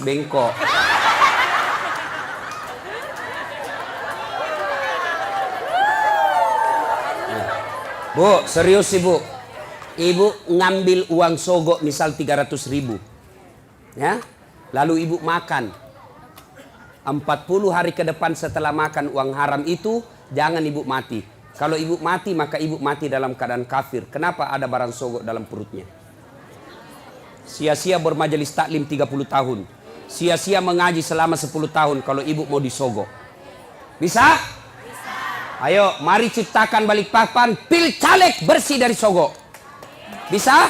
bengkok. Bu, serius ibu. Ibu ngambil uang sogok misal 300.000. Ya. Lalu ibu makan. 40 hari ke depan setelah makan uang haram itu, jangan ibu mati. Kalau ibu mati, maka ibu mati dalam keadaan kafir. Kenapa ada barang sogok dalam perutnya? Sia-sia bermajelis taklim 30 tahun. Sia-sia mengaji selama 10 tahun kalau ibu mau disogok. Bisa? Ayo, mari ciptakan Balikpapan pil caleg bersih dari sogok. Bisa?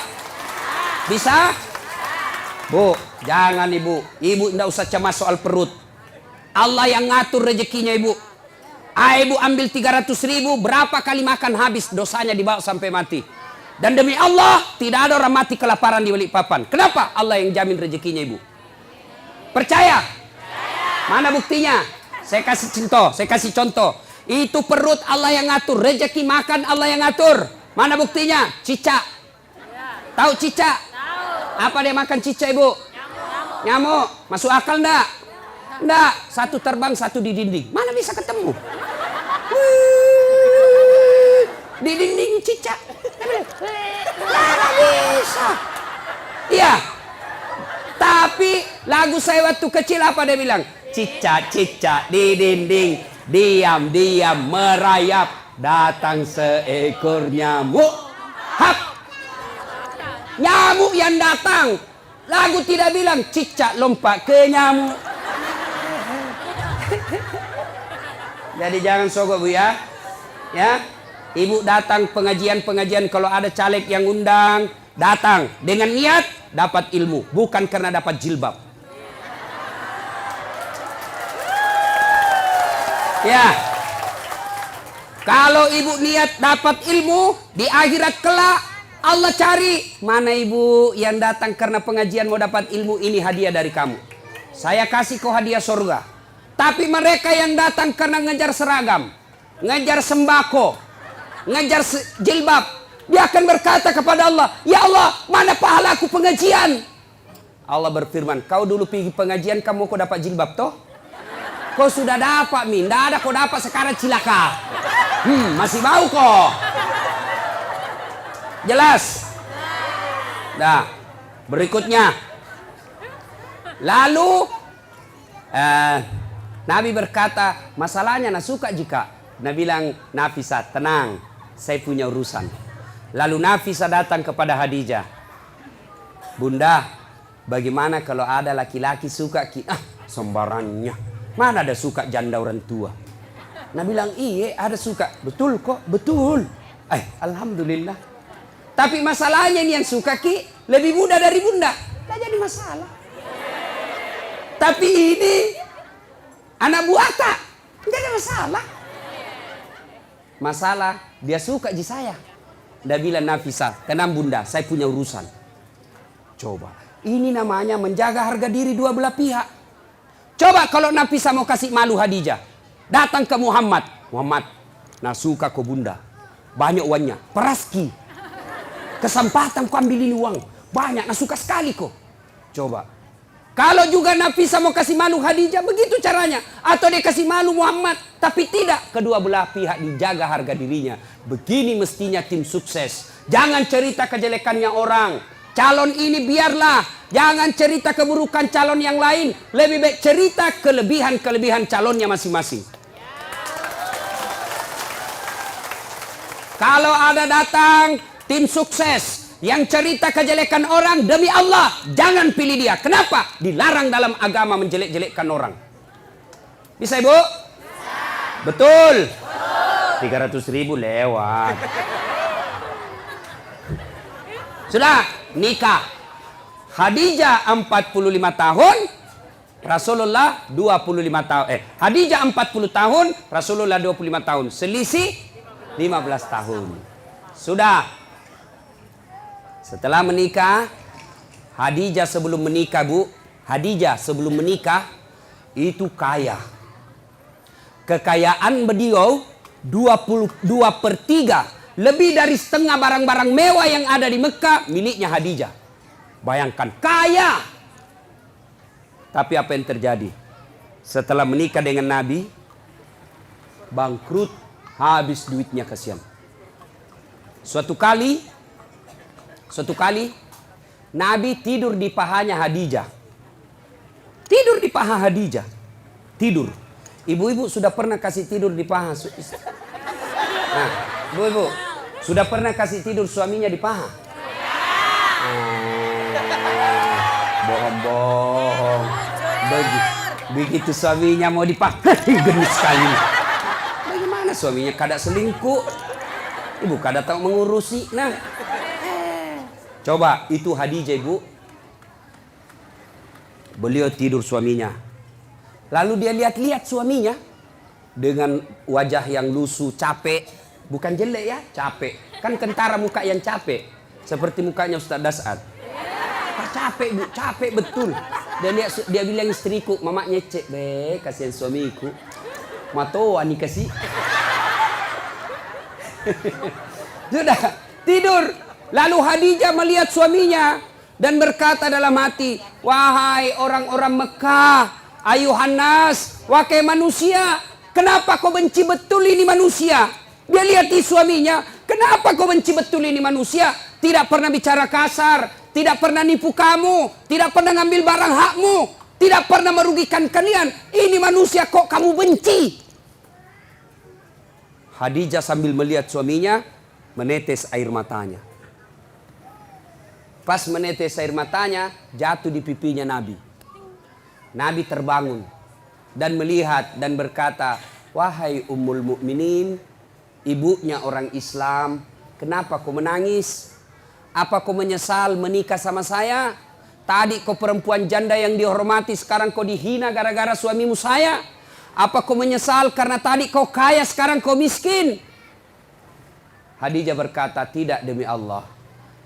Bisa? Bu, jangan ibu. Ibu tidak usah cemas soal perut. Allah yang ngatur rezekinya ibu. Ibu ambil 300.000, berapa kali makan habis, dosanya dibawa sampai mati. Dan demi Allah, tidak ada orang mati kelaparan di Balikpapan. Kenapa? Allah yang jamin rezekinya ibu. Percaya? Mana buktinya? Saya kasih contoh. Itu perut Allah yang ngatur, rezeki makan Allah yang ngatur. Mana buktinya? Cicak. Tahu cicak? Apa dia makan cicak ibu? Nyamuk. Masuk akal enggak? Enggak. Satu terbang, satu di dinding. Mana bisa ketemu? Di dinding cicak. Mana bisa? Iya. Tapi lagu saya waktu kecil apa dia bilang? Cicak-cicak di dinding. Diam-diam merayap, datang seekor nyamuk. Hap! Nyamuk yang datang. Lagu tidak bilang cicak lompat ke nyamuk. Jadi jangan sogok bu ya. Ya, ibu datang pengajian-pengajian kalau ada caleg yang undang, datang dengan niat dapat ilmu, bukan karena dapat jilbab. Ya, kalau ibu niat dapat ilmu di akhirat kelak, Allah cari mana ibu yang datang karena pengajian mau dapat ilmu, ini hadiah dari kamu. Saya kasih kau hadiah surga. Tapi mereka yang datang karena ngejar seragam, ngejar sembako, ngejar jilbab, dia akan berkata kepada Allah, ya Allah, mana pahala aku pengajian? Allah berfirman, kau dulu pergi pengajian, kamu kau dapat jilbab toh? Kau sudah dapat, Min. Tidak ada kau dapat sekarang cilaka. Masih bau kok. Jelas? Nah, berikutnya. Lalu, Nabi berkata, masalahnya nak suka jika. Nabi bilang, Nafisa, tenang. Saya punya urusan. Lalu Nafisa datang kepada Khadijah. Bunda, bagaimana kalau ada laki-laki suka sembarannya. Mana ada suka janda orang tua? Nabi bilang, iya ada suka. Betul kok, betul. Alhamdulillah. Tapi masalahnya ini yang suka lebih muda dari bunda. Tidak jadi masalah. Tapi ini anak buata. Tidak ada masalah. Masalah dia suka di saya. Dia bilang, Nafisa, tenang bunda, saya punya urusan. Coba. Ini namanya menjaga harga diri dua belah pihak. Coba kalau Nafisa mau kasih malu Khadijah, datang ke Muhammad. Muhammad, nah suka kau bunda, banyak uangnya, peraski. Kesempatan kau ambil ini uang, banyak, nah suka sekali kau. Coba. Kalau juga Nafisa mau kasih malu Khadijah, begitu caranya. Atau dia kasih malu Muhammad, tapi tidak. Kedua belah pihak dijaga harga dirinya. Begini mestinya tim sukses. Jangan cerita kejelekannya orang. Calon ini biarlah. Jangan cerita keburukan calon yang lain. Lebih baik cerita kelebihan-kelebihan calonnya masing-masing. Kalau ada datang tim sukses yang cerita kejelekan orang, demi Allah jangan pilih dia. Kenapa? Dilarang dalam agama menjelek-jelekkan orang. Bisa ibu? Bisa. Betul? Betul. 300.000 lewat. Sudah nikah. Khadijah 45 tahun, Rasulullah 25 tahun. Khadijah 40 tahun, Rasulullah 25 tahun. Selisih 15 tahun. Sudah. Setelah menikah, Khadijah sebelum menikah, Bu, Khadijah sebelum menikah itu kaya. Kekayaan beliau 22/3, lebih dari setengah barang-barang mewah yang ada di Mekah miliknya Khadijah. Bayangkan, kaya. Tapi apa yang terjadi? Setelah menikah dengan Nabi, bangkrut, habis duitnya, kasihan. Suatu kali Nabi tidur di pahanya Khadijah. Tidur di paha Khadijah. Tidur. Ibu-ibu sudah pernah kasih tidur di paha? Nah, ibu-ibu sudah pernah kasih tidur suaminya di paha? Bohong-bohong. Begitu suaminya mau dipaha, gendut sekali. Bagaimana suaminya kada selingkuh? Ibu kada tahu mengurusi. Nah, coba itu Khadijah, ibu. Beliau tidur suaminya. Lalu dia lihat-lihat suaminya dengan wajah yang lusuh, capek. Bukan jelek ya, capek. Kan kentara muka yang capek. Seperti mukanya Ustaz Dasad. Capek bu, capek betul. Dia bilang istriku, mama nyecek, kasihan suamiku. Matoa nih kasih. Sudah tidur. Lalu Khadijah melihat suaminya dan berkata dalam hati, wahai orang-orang Mekah, ayuhan nas, wahai manusia, kenapa kau benci betul ini manusia? Dia lihat di suaminya, kenapa kau benci betul ini manusia? Tidak pernah bicara kasar, tidak pernah nipu kamu, tidak pernah ngambil barang hakmu, tidak pernah merugikan kalian. Ini manusia kok kamu benci? Khadijah sambil melihat suaminya, menetes air matanya. Pas menetes air matanya, jatuh di pipinya Nabi. Nabi terbangun dan melihat dan berkata, wahai Ummul Mukminin, ibunya orang Islam, kenapa kau menangis? Apa kau menyesal menikah sama saya? Tadi kau perempuan janda yang dihormati, sekarang kau dihina gara-gara suamimu saya. Apa kau menyesal karena tadi kau kaya, sekarang kau miskin? Khadijah berkata, tidak demi Allah.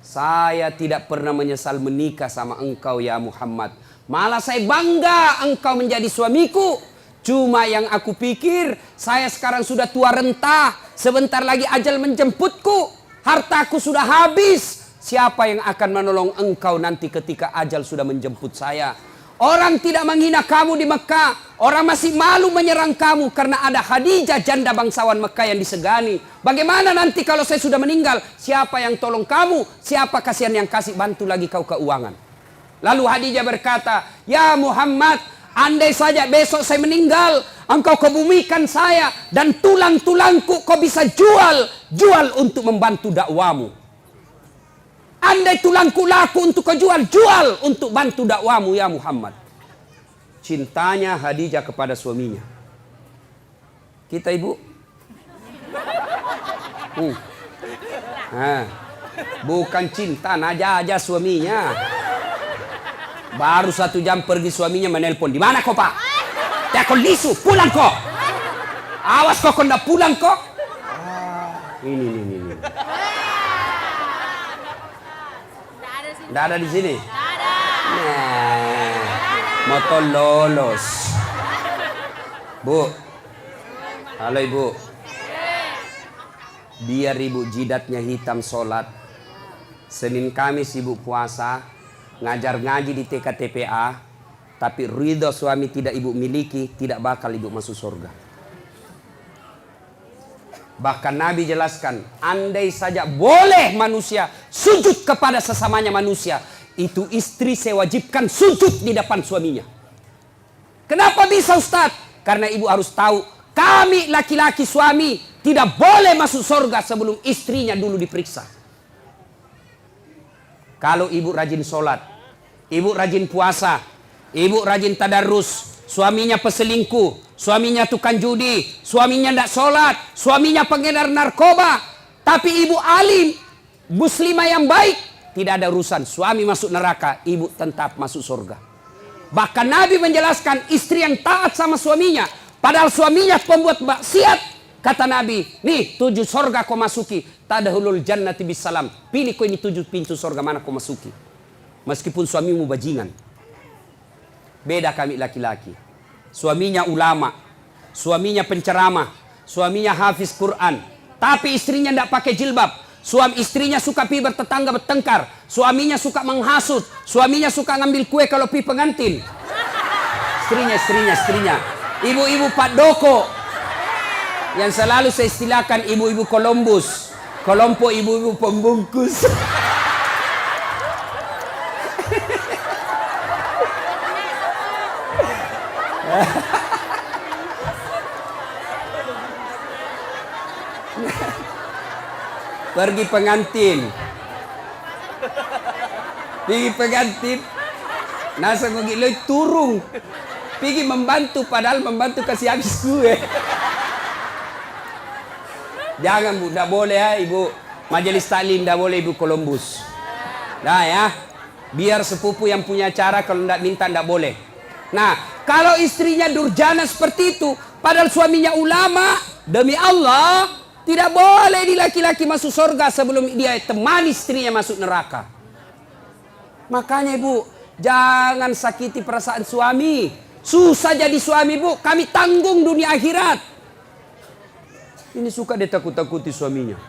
Saya tidak pernah menyesal menikah sama engkau ya Muhammad. Malah saya bangga engkau menjadi suamiku. Cuma yang aku pikir, saya sekarang sudah tua renta. Sebentar lagi ajal menjemputku. Hartaku sudah habis. Siapa yang akan menolong engkau nanti ketika ajal sudah menjemput saya? Orang tidak menghina kamu di Mekah. Orang masih malu menyerang kamu karena ada Khadijah, janda bangsawan Mekah yang disegani. Bagaimana nanti kalau saya sudah meninggal? Siapa yang tolong kamu? Siapa kasihan yang kasih bantu lagi kau keuangan? Lalu Khadijah berkata, ya Muhammad, andai saja besok saya meninggal, engkau kebumikan saya dan tulang-tulangku kau bisa jual untuk membantu dakwamu. Andai tulangku laku untuk kau jual untuk bantu dakwamu ya Muhammad. Cintanya Khadijah kepada suaminya. Kita ibu, bukan cinta, naja suaminya. Baru 1 jam pergi suaminya menelpon, di mana kau pak? Tekon lisu, pulang kok. Awas kok ndak pulang kok. Ini. Nggak ada di sini. Nah, motor lolos. Bu, halo ibu. Biar ibu jidatnya hitam sholat. Senin Kamis ibu puasa, ngajar ngaji di TKTPA, tapi ridho suami tidak ibu miliki, tidak bakal ibu masuk surga. Bahkan Nabi jelaskan, andai saja boleh manusia sujud kepada sesamanya manusia, itu istri saya wajibkan sujud di depan suaminya. Kenapa bisa Ustaz? Karena ibu harus tahu, kami laki-laki suami tidak boleh masuk surga sebelum istrinya dulu diperiksa. Kalau ibu rajin sholat, ibu rajin puasa, ibu rajin tadarus, suaminya peselingkuh, suaminya tukang judi, suaminya tidak sholat, suaminya pengedar narkoba, tapi ibu alim, muslimah yang baik, tidak ada urusan. Suami masuk neraka, ibu tetap masuk surga. Bahkan Nabi menjelaskan istri yang taat sama suaminya, padahal suaminya pembuat maksiat, kata Nabi, nih 7 surga kau masuki, tadkhulul jannati bisalam. Pilih kau ini 7 pintu surga mana kau masuki. Meskipun suamimu bajingan. Beda kami laki-laki. Suaminya ulama, suaminya penceramah, suaminya hafiz Quran, tapi istrinya tidak pakai jilbab. Istrinya suka pi bertetangga bertengkar, suaminya suka menghasut, suaminya suka ngambil kue kalau pi pengantin. istrinya. Ibu-ibu Pak Doko. Yang selalu saya istilahkan ibu-ibu Columbus. Kelompok ibu-ibu pembungkus. Pergi pengantin. Nasa pergi lo turung. Pergi membantu padahal membantu kasih habis gue. Jangan Bu, tidak boleh ya Ibu Majelis Taklim, tidak boleh Ibu Columbus. Nah ya, biar sepupu yang punya acara kalau tidak minta tidak boleh. Nah, kalau istrinya durjana seperti itu, padahal suaminya ulama, demi Allah, tidak boleh di laki-laki masuk surga sebelum dia temani istrinya masuk neraka. Makanya Ibu, jangan sakiti perasaan suami. Susah jadi suami Bu, kami tanggung dunia akhirat. Ini suka dia takut-takuti suaminya.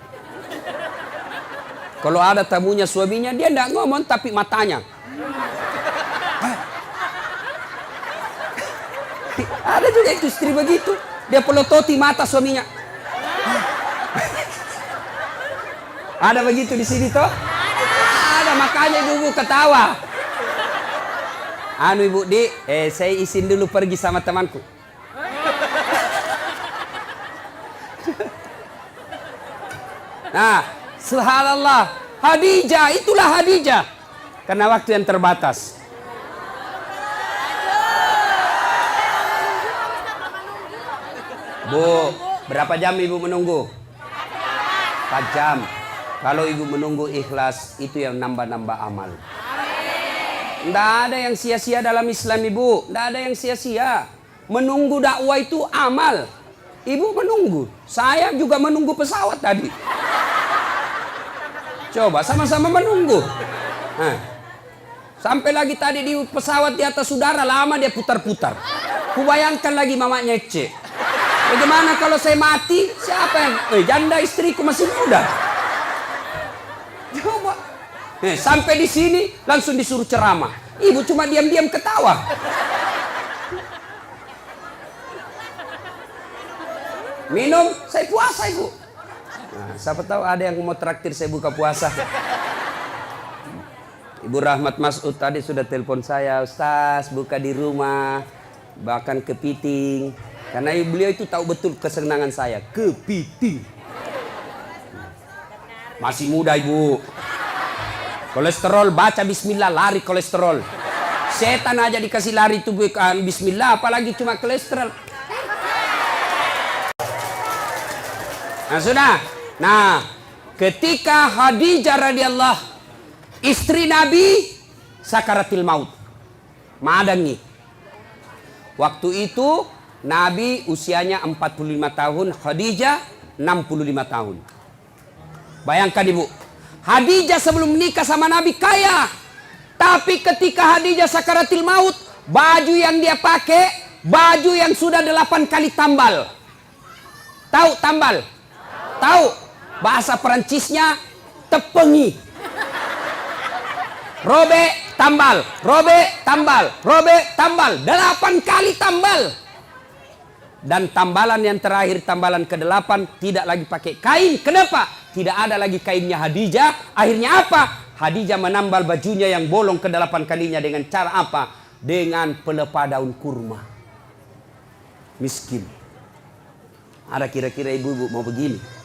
Kalau ada tamunya suaminya, dia tidak ngomong tapi matanya. Ada juga itu istri begitu. Dia pelototi mata suaminya. Ada begitu di sini toh? Ada, makanya ibu ketawa. Anu Ibu Di, saya izin dulu pergi sama temanku. Nah, subhanallah, Khadijah, itulah Khadijah. Karena waktu yang terbatas. Bu, berapa jam Ibu menunggu? 4 jam. Kalau Ibu menunggu ikhlas, itu yang nambah-nambah amal. Tidak ada yang sia-sia dalam Islam Ibu. Tidak ada yang sia-sia. Menunggu dakwah itu amal. Ibu menunggu. Saya juga menunggu pesawat tadi. Coba sama-sama menunggu. Nah, sampai lagi tadi di pesawat di atas udara lama dia putar-putar. Kubayangkan lagi mamanya Ece. Bagaimana kalau saya mati? Siapa yang? Janda istriku masih muda. Coba. Sampai di sini langsung disuruh ceramah. Ibu cuma diam-diam ketawa. Minum, saya puasa Ibu. Nah, siapa tahu ada yang mau traktir saya buka puasa. Ibu Rahmat Mas'ud tadi sudah telepon saya, Ustaz buka di rumah, bahkan kepiting. Karena beliau itu tahu betul kesenangan saya, kepiting. Masih muda Ibu. Kolesterol, baca bismillah, lari kolesterol. Setan aja dikasih lari itu bukan bismillah, apalagi cuma kolesterol. Nah sudah. Nah, ketika Khadijah radhiyallahu istri Nabi sakaratil maut. Madangi. Waktu itu Nabi usianya 45 tahun, Khadijah 65 tahun. Bayangkan Ibu, Khadijah sebelum menikah sama Nabi kaya. Tapi ketika Khadijah sakaratil maut, baju yang dia pakai, baju yang sudah 8 kali tambal. Tahu tambal? Tahu? Bahasa Perancisnya tepengi. Robe tambal, robe tambal, robe tambal. 8 kali tambal. Dan tambalan yang terakhir, tambalan ke-8, tidak lagi pakai kain. Kenapa? Tidak ada lagi kainnya Khadijah. Akhirnya apa? Khadijah menambal bajunya yang bolong ke-8 kalinya dengan cara apa? Dengan pelepah daun kurma. Miskin. Ada kira-kira ibu-ibu mau begini?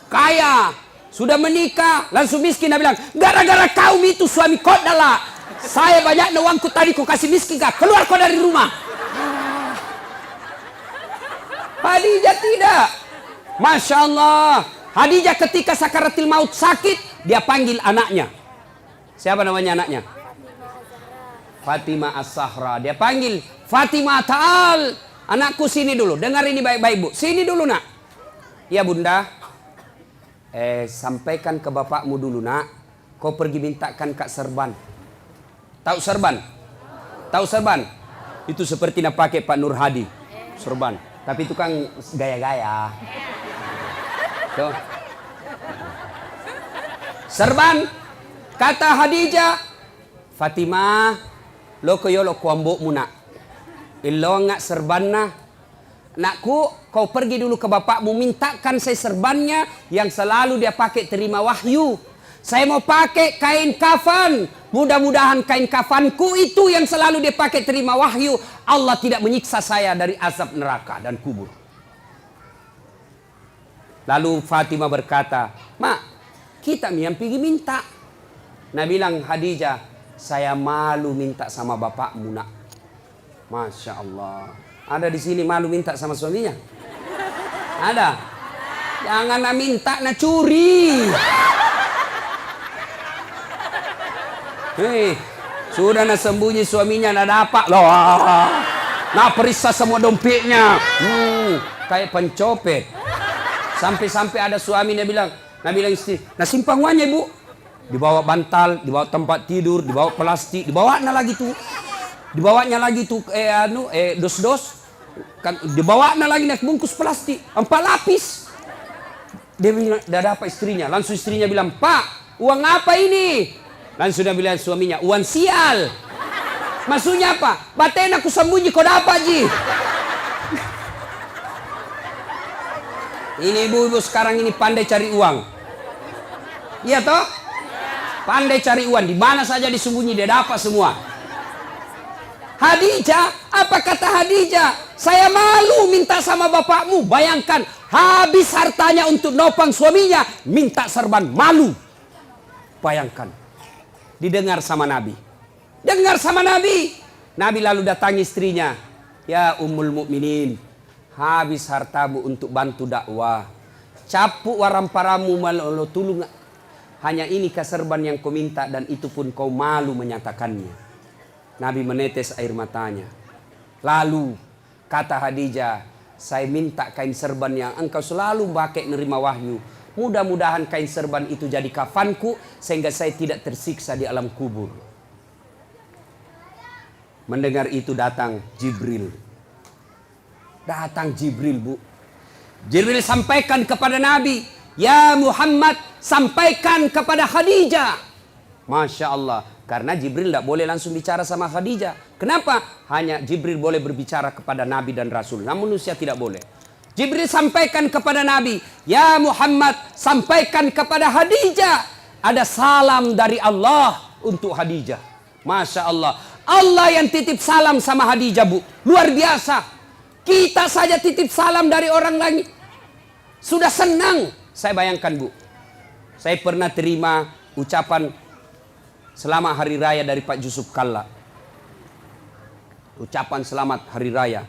Kaya, sudah menikah, langsung miskin. Dia bilang, gara-gara kaum itu suami kau adalah. Saya banyak uangku tadi kau kasih miskin kah? Keluar kau dari rumah. Khadijah tidak. Masya Allah. Khadijah ketika sakaratil maut sakit, dia panggil anaknya. Siapa namanya anaknya? Fatimah As-Sahra. Dia panggil, Fatimah ta'al. Anakku sini dulu, dengar ini baik-baik Bu. Sini dulu nak. Ya Bunda. Sampaikan ke bapakmu dulu nak. Kau pergi mintakan Kak Serban. Tahu Serban? Tahu Serban? Itu seperti nak pakai Pak Nur Hadi. Serban. Tapi itu kan gaya-gaya. Tuh. Serban. Kata Khadijah. Fatimah. Lo koyo lo kuambokmu nak. Ilonga serbanna. Nakku, kau pergi dulu ke bapakmu, mintakan saya serbannya yang selalu dia pakai terima wahyu. Saya mau pakai kain kafan. Mudah-mudahan kain kafanku itu yang selalu dia pakai terima wahyu. Allah tidak menyiksa saya dari azab neraka dan kubur. Lalu Fatimah berkata, Mak, kita yang pergi minta. Nah bilang Khadijah, saya malu minta sama bapakmu nak. Masya Allah. Ada di sini malu minta sama suaminya? Ada? Jangan nak minta, nak curi. Hei, sudah nak sembunyi suaminya nak dapat loh. Nak periksa semua dompetnya. Kayak pencopet. Sampai-sampai ada suami dia bilang, istri, nah simpang uangnya ibu. Dibawa bantal, dibawa tempat tidur, dibawa plastik, dibawanya lagi tuh dos-dos. Kan dibawanya lagi naik bungkus plastik, 4 lapis. Dia bilang, dah dapat istrinya. Langsung istrinya bilang, Pak, uang apa ini? Langsung dia bilang suaminya, uang sial. Maksudnya apa? Baten aku sembunyi kau dapat ji. Ini ibu-ibu sekarang ini pandai cari uang. Iya toh? Pandai cari uang. Di mana saja disembunyi dia dapat semua. Khadijah, apa kata Khadijah? Saya malu minta sama bapakmu. Bayangkan, habis hartanya untuk nopang suaminya, minta serban, malu. Bayangkan. Didengar sama Nabi. Dengar sama Nabi. Nabi lalu datangi istrinya. Ya Ummul Mukminin, habis hartamu untuk bantu dakwah. Capuk waramparamu malolo tulung. Hanya ini serban yang kau minta dan itu pun kau malu menyatakannya. Nabi menetes air matanya. Lalu kata Khadijah, saya minta kain serban yang engkau selalu pakai nerima wahyu. Mudah-mudahan kain serban itu jadi kafanku sehingga saya tidak tersiksa di alam kubur. Mendengar itu datang Jibril. Datang Jibril, Bu. Jibril sampaikan kepada Nabi, ya Muhammad, sampaikan kepada Khadijah. Masya Allah. Karena Jibril tidak boleh langsung bicara sama Khadijah. Kenapa? Hanya Jibril boleh berbicara kepada Nabi dan Rasul. Namun manusia tidak boleh. Jibril sampaikan kepada Nabi, ya Muhammad, sampaikan kepada Khadijah. Ada salam dari Allah untuk Khadijah. Masya Allah. Allah yang titip salam sama Khadijah, Bu. Luar biasa. Kita saja titip salam dari orang lain. Sudah senang. Saya bayangkan, Bu. Saya pernah terima ucapan selamat hari raya dari Pak Yusuf Kalla. Ucapan selamat hari raya.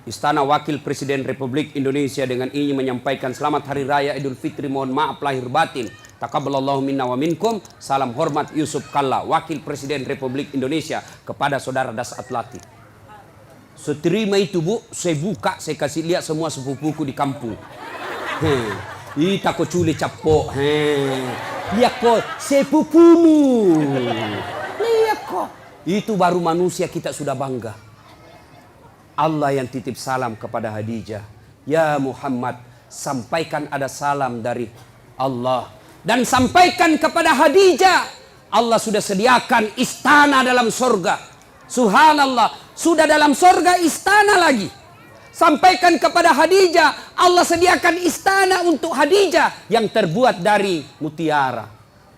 Istana Wakil Presiden Republik Indonesia dengan ini menyampaikan selamat hari raya Idul Fitri, mohon maaf lahir batin. Taqabbalallahu minna wa minkum. Salam hormat Yusuf Kalla, Wakil Presiden Republik Indonesia, kepada saudara Das Atlati. Seterima itu, Bu, saya buka, saya kasih lihat semua sepupuku di kampung. Ita ko cule capok. Lihat kok sepupumu. Lihat kok. Itu baru manusia kita sudah bangga. Allah yang titip salam kepada Khadijah. Ya Muhammad, sampaikan ada salam dari Allah. Dan sampaikan kepada Khadijah, Allah sudah sediakan istana dalam surga. Subhanallah, sudah dalam surga istana lagi. Sampaikan kepada Khadijah, Allah sediakan istana untuk Khadijah yang terbuat dari mutiara.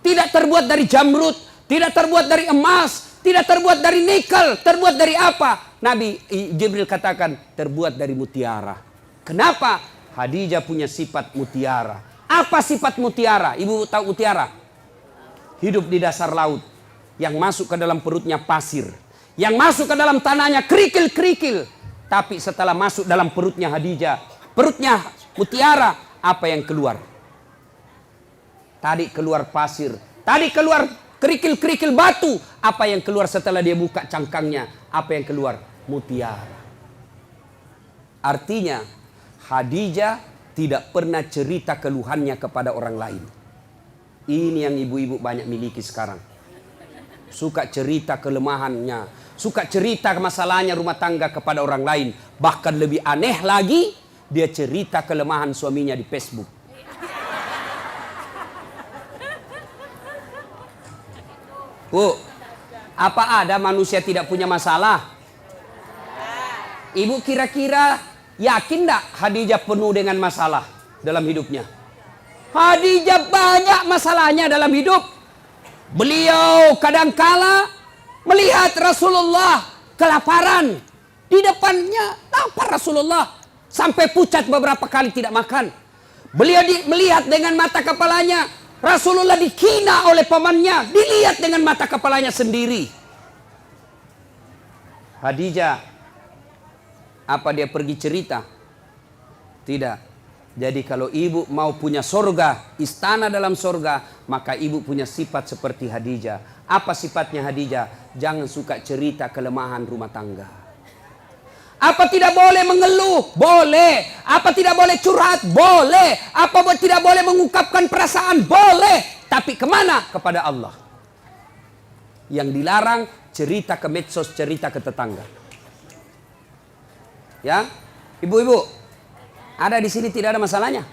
Tidak terbuat dari jamrud, tidak terbuat dari emas, tidak terbuat dari nikel. Terbuat dari apa? Nabi Jibril katakan terbuat dari mutiara. Kenapa? Khadijah punya sifat mutiara. Apa sifat mutiara? Ibu tahu mutiara? Hidup di dasar laut. Yang masuk ke dalam perutnya pasir. Yang masuk ke dalam tanahnya kerikil-kerikil. Tapi setelah masuk dalam perutnya Khadijah, perutnya mutiara, apa yang keluar? Tadi keluar pasir. Tadi keluar kerikil-kerikil batu. Apa yang keluar setelah dia buka cangkangnya? Apa yang keluar? Mutiara. Artinya Khadijah tidak pernah cerita keluhannya kepada orang lain. Ini yang ibu-ibu banyak miliki sekarang. Suka cerita kelemahannya, suka cerita masalahnya rumah tangga kepada orang lain. Bahkan lebih aneh lagi, dia cerita kelemahan suaminya di Facebook. Bu, apa ada manusia tidak punya masalah? Ibu kira-kira yakin enggak Khadijah penuh dengan masalah dalam hidupnya? Khadijah banyak masalahnya dalam hidup. Beliau kadangkala melihat Rasulullah kelaparan. Di depannya lapar Rasulullah. Sampai pucat beberapa kali tidak makan. Beliau melihat dengan mata kepalanya. Rasulullah dihina oleh pamannya. Dilihat dengan mata kepalanya sendiri. Khadijah, apa dia pergi cerita? Tidak. Jadi kalau ibu mau punya sorga, istana dalam sorga, maka ibu punya sifat seperti Khadijah. Apa sifatnya Khadijah? Jangan suka cerita kelemahan rumah tangga. Apa tidak boleh mengeluh? Boleh. Apa tidak boleh curhat? Boleh. Apa tidak boleh mengungkapkan perasaan? Boleh. Tapi kemana? Kepada Allah. Yang dilarang cerita ke medsos, cerita ke tetangga. Ya, ibu-ibu, ada di sini tidak ada masalahnya?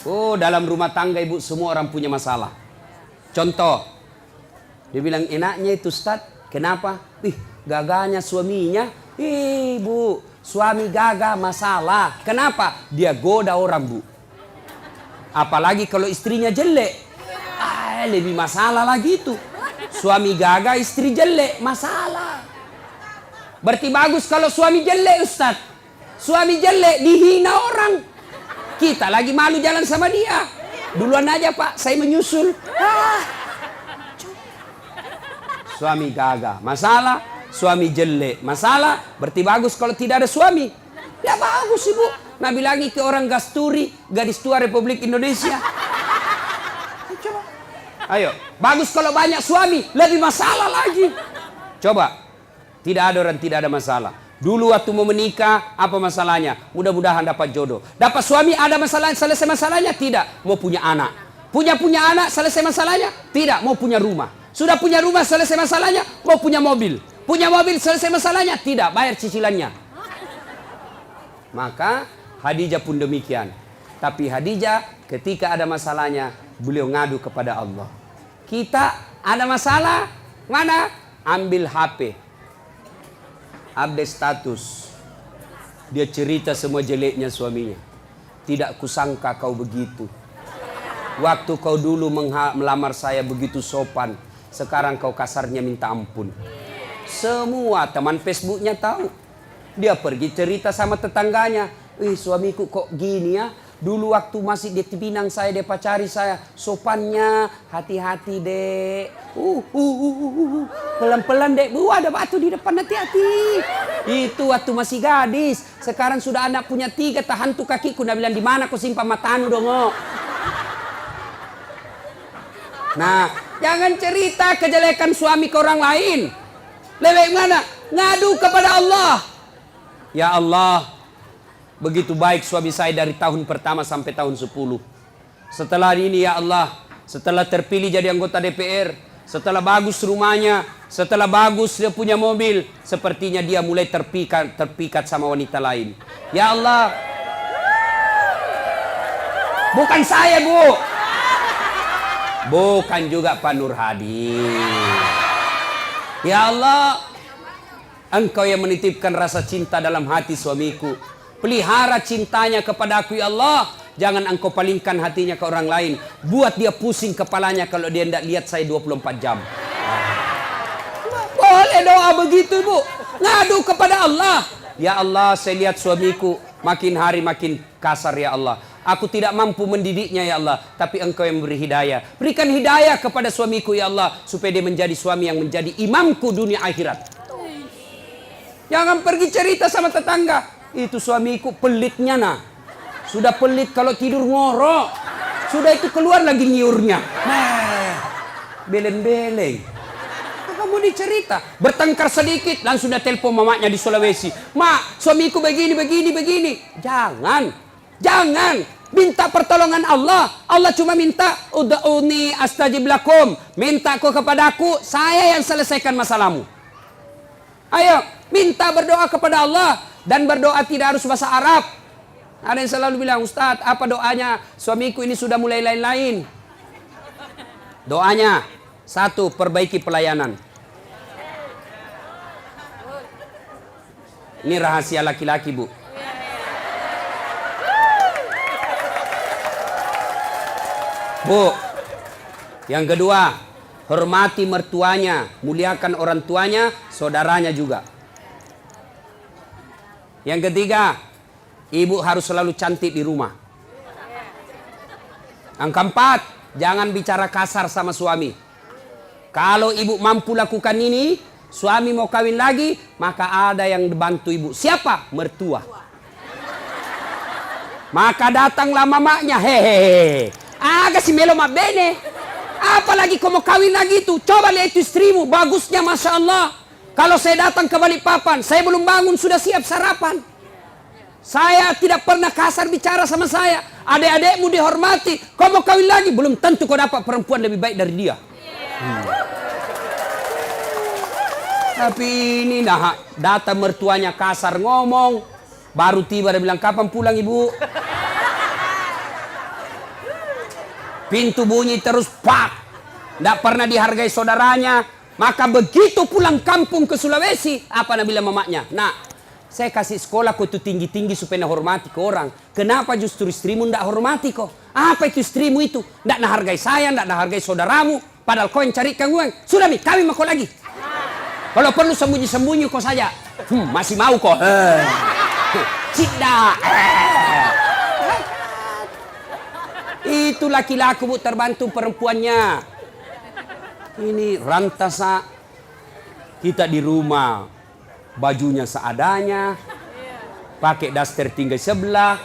Oh, dalam rumah tangga ibu semua orang punya masalah. Contoh, dia bilang enaknya itu Ustaz, kenapa? Gagahnya suaminya. Bu, suami gagah masalah. Kenapa? Dia goda orang, Bu. Apalagi kalau istrinya jelek. Lebih masalah lagi itu. Suami gagah, istri jelek, masalah. Berarti bagus kalau suami jelek, Ustaz. Suami jelek dihina orang. Kita lagi malu jalan sama dia. Duluan aja Pak, saya menyusul. Suami gagah, masalah. Suami jelek, masalah. Berarti bagus kalau tidak ada suami. Ya bagus Ibu. Nabi lagi ke orang Gasturi, gadis tua Republik Indonesia. Coba. Ayo, bagus kalau banyak suami, lebih masalah lagi. Coba. Tidak ada orang tidak ada masalah. Dulu waktu mau menikah, apa masalahnya? Mudah-mudahan dapat jodoh. Dapat suami, ada masalah, selesai masalahnya? Tidak. Mau punya anak. Punya anak, selesai masalahnya? Tidak. Mau punya rumah. Sudah punya rumah, selesai masalahnya? Mau punya mobil. Punya mobil, selesai masalahnya? Tidak. Bayar cicilannya. Maka Khadijah pun demikian. Tapi Khadijah ketika ada masalahnya, beliau ngadu kepada Allah. Kita ada masalah, mana? Ambil HP. Update status. Dia cerita semua jeleknya suaminya. Tidak kusangka kau begitu. Waktu kau dulu melamar saya begitu sopan. Sekarang kau kasarnya minta ampun. Semua teman Facebooknya tahu. Dia pergi cerita sama tetangganya. Suamiku kok gini ya. Dulu waktu masih di Pinang saya, dia pacari saya. Sopannya, hati-hati dek. Pelan-pelan dek. Ada batu di depan, hati-hati. Itu waktu masih gadis. Sekarang sudah anak punya 3, tahan tuh kakiku. Dia bilang, di mana kau simpan matanu dong? Nah, jangan cerita kejelekan suami ke orang lain. Lebih mana? Ngadu kepada Allah. Ya Allah, begitu baik suami saya dari tahun pertama sampai tahun 10. Setelah ini ya Allah, setelah terpilih jadi anggota DPR, setelah bagus rumahnya, setelah bagus dia punya mobil, sepertinya dia mulai terpikat sama wanita lain. Ya Allah. Bukan saya, Bu. Bukan juga Pak Nur Hadi. Ya Allah, Engkau yang menitipkan rasa cinta dalam hati suamiku. Pelihara cintanya kepada aku ya Allah. Jangan Engkau palingkan hatinya ke orang lain. Buat dia pusing kepalanya kalau dia tidak lihat saya 24 jam. Boleh doa begitu Bu. Ngadu kepada Allah. Ya Allah, saya lihat suamiku makin hari makin kasar ya Allah. Aku tidak mampu mendidiknya ya Allah. Tapi Engkau yang beri hidayah. Berikan hidayah kepada suamiku ya Allah. Supaya dia menjadi suami yang menjadi imamku dunia akhirat. Jangan pergi cerita sama tetangga. Itu suamiku pelitnya nah. Sudah pelit kalau tidur ngorok. Sudah itu keluar lagi nyiurnya. Beleng-beleng. Kamu dicerita. Bertengkar sedikit langsung sudah telepon mamanya di Sulawesi. Mak, suamiku begini. Jangan. Minta pertolongan Allah. Allah cuma minta ud'uni astajib lakum. Minta kau kepadaku, saya yang selesaikan masalahmu. Ayo, minta berdoa kepada Allah. Dan berdoa tidak harus bahasa Arab. Ada yang selalu bilang, Ustadz, apa doanya? Suamiku ini sudah mulai lain-lain. Doanya, 1, perbaiki pelayanan. Ini rahasia laki-laki, Bu. Bu, yang kedua, hormati mertuanya, muliakan orang tuanya, saudaranya juga. Yang ketiga, ibu harus selalu cantik di rumah. Yang keempat, jangan bicara kasar sama suami. Kalau ibu mampu lakukan ini, suami mau kawin lagi, maka ada yang bantu ibu. Siapa? Mertua. Maka datanglah mamanya, hehehe. Agak si melo bene. Apalagi kau mau kawin lagi itu. Coba lihat itu istrimu, bagusnya Masya Allah. Kalau saya datang ke Balikpapan, saya belum bangun sudah siap sarapan. Saya tidak pernah kasar bicara sama saya. Adik-adikmu dihormati. Kau mau kawin lagi, belum tentu kau dapat perempuan lebih baik dari dia. Tapi ini nah, datang mertuanya kasar ngomong. Baru tiba dia bilang, kapan pulang ibu? Pintu bunyi terus, pak. Tidak pernah dihargai saudaranya. Maka begitu pulang kampung ke Sulawesi, apa nak bilang mamanya? Nah, saya kasih sekolah kau itu tinggi-tinggi supaya hormati ke orang. Kenapa justru istrimu tidak hormati kau? Apa itu istrimu itu? Tidak hargai saya, tidak hargai saudaramu. Padahal kau yang carikan uang. Sudah nih, kawin sama kau lagi. Kalau perlu sembunyi-sembunyi kau saja. Masih mau kau? Tidak. Itu laki-laki bu terbantu perempuannya. Ini rantasa kita di rumah bajunya seadanya, pakai daster tinggal sebelah,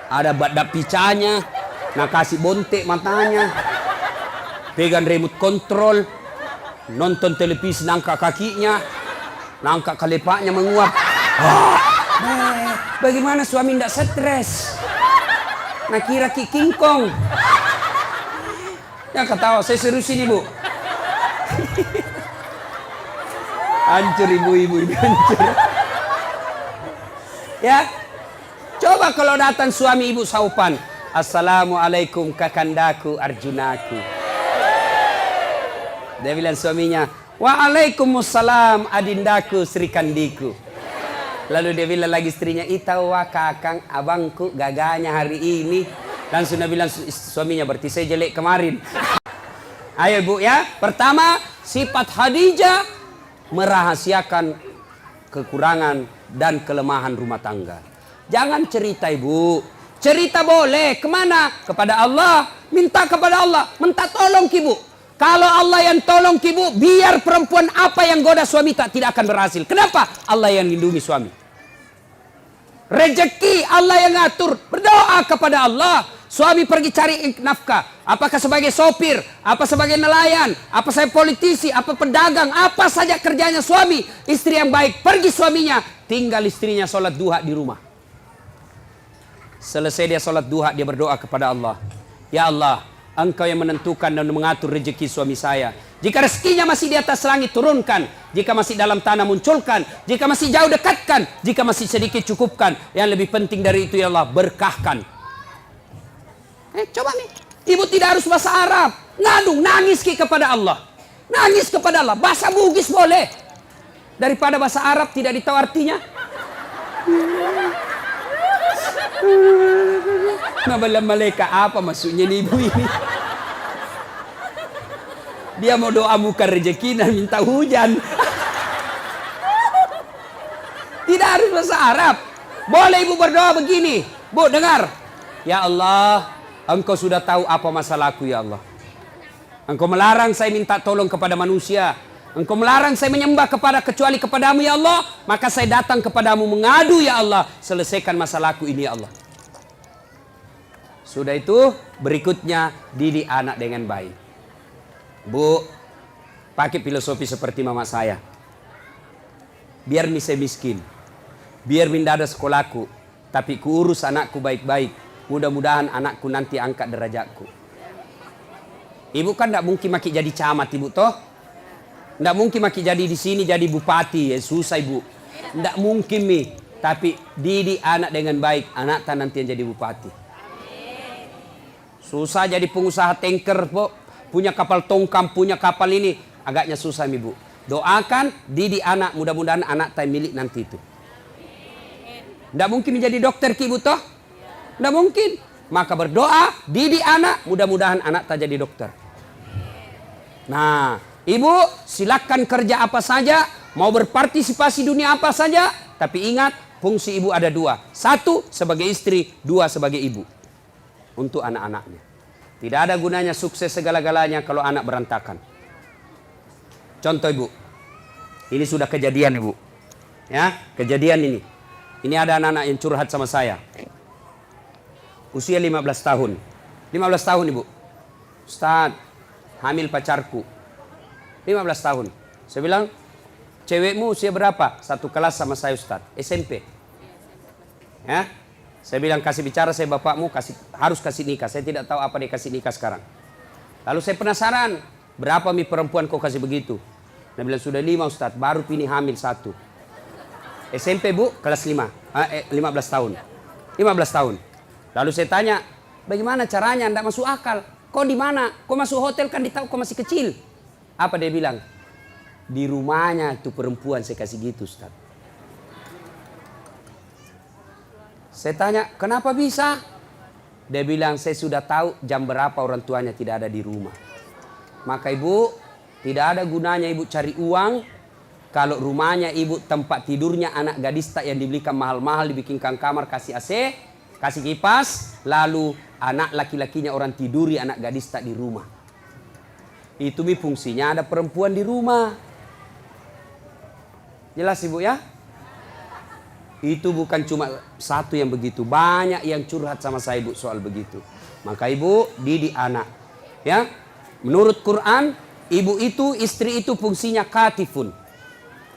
ada badak picanya, nah kasih bontek matanya, pegang remote control, nonton televisi nangka kakinya, nangka kelepaknya menguap. Bagaimana suami tidak stres? Nah kira King Kong. Ya ketawa, saya serius ini bu. Hancur ibu-ibu ini, hancur. Ya, coba kalau datang suami ibu saupan. Assalamualaikum kakandaku Arjunaku. Dia bilang suaminya, waalaikumsalam adindaku Sri Kandiku. Lalu dia bilang lagi istrinya, itawa kakang abangku gaganya hari ini. Langsung dia bilang suaminya, berarti saya jelek kemarin. Ayo bu ya, pertama sifat Khadijah merahasiakan kekurangan dan kelemahan rumah tangga. Jangan cerita ibu, cerita boleh, kemana? Kepada Allah, minta kepada Allah, minta tolong ibu. Kalau Allah yang tolong ibu, biar perempuan apa yang goda suami tidak akan berhasil. Kenapa? Allah yang lindungi suami. Rezeki Allah yang ngatur. Berdoa kepada Allah. Suami pergi cari nafkah. Apakah sebagai sopir, apa sebagai nelayan, apa saya politisi, apa pedagang, apa saja kerjanya suami. Istri yang baik, pergi suaminya. Tinggal istrinya sholat duha di rumah. Selesai dia sholat duha, dia berdoa kepada Allah. Ya Allah, Engkau yang menentukan dan mengatur rezeki suami saya. Jika rezekinya masih di atas langit, turunkan. Jika masih dalam tanah, munculkan. Jika masih jauh, dekatkan. Jika masih sedikit, cukupkan. Yang lebih penting dari itu, ya Allah, berkahkan. Coba nih, ibu tidak harus bahasa Arab. Ngadu, nangis kepada Allah. Nangis kepada Allah. Bahasa Bugis boleh. Daripada bahasa Arab tidak ditahu artinya. Nabalam malaikat apa maksudnya nih ibu ini? Dia mau doa bukan rezeki dan minta hujan. Tidak harus bahasa Arab. Boleh ibu berdoa begini. Bu, dengar. Ya Allah, Engkau sudah tahu apa masalahku ya Allah. Engkau melarang saya minta tolong kepada manusia. Engkau melarang saya menyembah kecuali kepadamu ya Allah. Maka saya datang kepadamu mengadu ya Allah. Selesaikan masalahku ini ya Allah. Sudah itu berikutnya didik anak dengan baik. Bu, pakai filosofi seperti mama saya. Biar saya miskin. Biar minda ada sekolahku. Tapi kuurus anakku baik-baik. Mudah-mudahan anakku nanti angkat derajatku. Ibu kan tidak mungkin maki jadi camat ibu toh. Tidak mungkin maki jadi di sini jadi bupati. Ya, susah ibu. Tidak mungkin mi. Tapi didik anak dengan baik. Anak tak nanti yang jadi bupati. Susah jadi pengusaha tanker po. Punya kapal tongkang, punya kapal ini. Agaknya susah ibu. Doakan, didik anak, mudah-mudahan anak tay milik nanti itu. Tidak mungkin menjadi dokter ki ibu toh? Tidak mungkin. Maka berdoa, didik anak, mudah-mudahan anak tak jadi dokter. Nah, ibu silakan kerja apa saja, mau berpartisipasi dunia apa saja, tapi ingat fungsi ibu ada dua. Satu sebagai istri, dua sebagai ibu. Untuk anak-anaknya. Tidak ada gunanya sukses segala-galanya kalau anak berantakan. Contoh ibu, ini sudah kejadian ibu. Ya, kejadian ini. Ini ada anak-anak yang curhat sama saya. Usia 15 tahun. 15 tahun ibu. Ustaz, hamil pacarku. 15 tahun. Saya bilang, cewekmu usia berapa? Satu kelas sama saya Ustaz. SMP. Ya. Saya bilang, kasih bicara saya bapakmu, harus kasih nikah. Saya tidak tahu apa dia kasih nikah sekarang. Lalu saya penasaran, berapa mi perempuan kau kasih begitu? Dia bilang, sudah 5 Ustaz, baru pilih hamil 1. SMP bu, kelas 5, 15 tahun. 15 tahun. Lalu saya tanya, bagaimana caranya? Tidak masuk akal. Kau di mana? Kau masuk hotel kan ditahu kau masih kecil. Apa dia bilang? Di rumahnya itu perempuan saya kasih gitu Ustaz. Saya tanya, kenapa bisa? Dia bilang, saya sudah tahu jam berapa orang tuanya tidak ada di rumah. Maka ibu, tidak ada gunanya ibu cari uang kalau rumahnya ibu tempat tidurnya anak gadis tak yang dibelikan mahal-mahal, dibikinkan kamar, kasih AC, kasih kipas, lalu anak laki-lakinya orang tiduri anak gadis tak di rumah. Itu mi fungsinya ada perempuan di rumah. Jelas ibu ya? Itu bukan cuma satu yang begitu, banyak yang curhat sama saya ibu soal begitu. Maka ibu didik anak. Ya, menurut Quran, ibu itu, istri itu fungsinya katifun.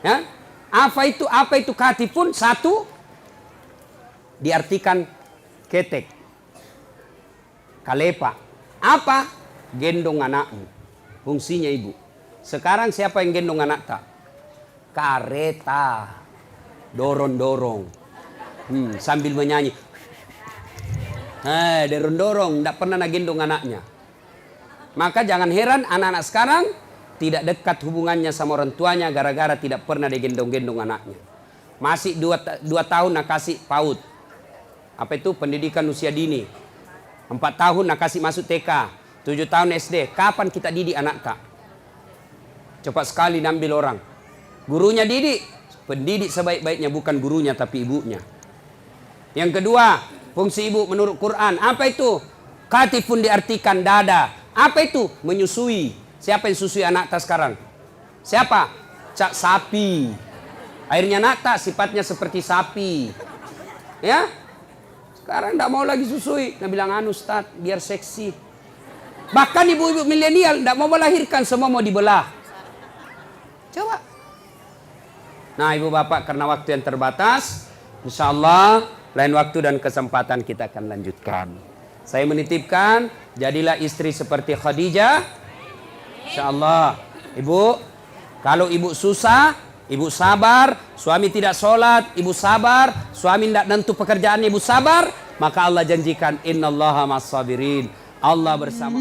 Ya, apa itu katifun? Satu, diartikan ketek, kalepa. Apa? Gendong anakmu. Fungsinya ibu. Sekarang siapa yang gendong anak tak? Kareta. Dorong-dorong. Sambil menyanyi. Dorong-dorong. Tidak pernah gendong anaknya. Maka jangan heran anak-anak sekarang tidak dekat hubungannya sama orang tuanya gara-gara tidak pernah digendong-gendong anaknya. Masih 2 tahun nak kasih PAUD. Apa itu? Pendidikan usia dini. 4 tahun nak kasih masuk TK. 7 tahun SD. Kapan kita didik anak tak? Cepat sekali nambil orang. Gurunya didik. Pendidik sebaik-baiknya bukan gurunya tapi ibunya. Yang kedua, fungsi ibu menurut Quran. Apa itu? Katifun diartikan dada. Apa itu? Menyusui. Siapa yang susui anak tak sekarang? Siapa? Cak sapi. Akhirnya anak tak sifatnya seperti sapi. Ya? Sekarang tidak mau lagi susui. Dia bilang, Ustaz, biar seksi. Bahkan ibu-ibu milenial tidak mau melahirkan, semua mau dibelah. Coba. Nah ibu bapak, karena waktu yang terbatas, insya Allah lain waktu dan kesempatan kita akan lanjutkan. Saya menitipkan, jadilah istri seperti Khadijah. Insya Allah. Ibu, kalau ibu susah, ibu sabar. Suami tidak sholat, ibu sabar. Suami tidak nentu pekerjaan, ibu sabar. Maka Allah janjikan, innallaha ma'as sabirin. Allah bersama.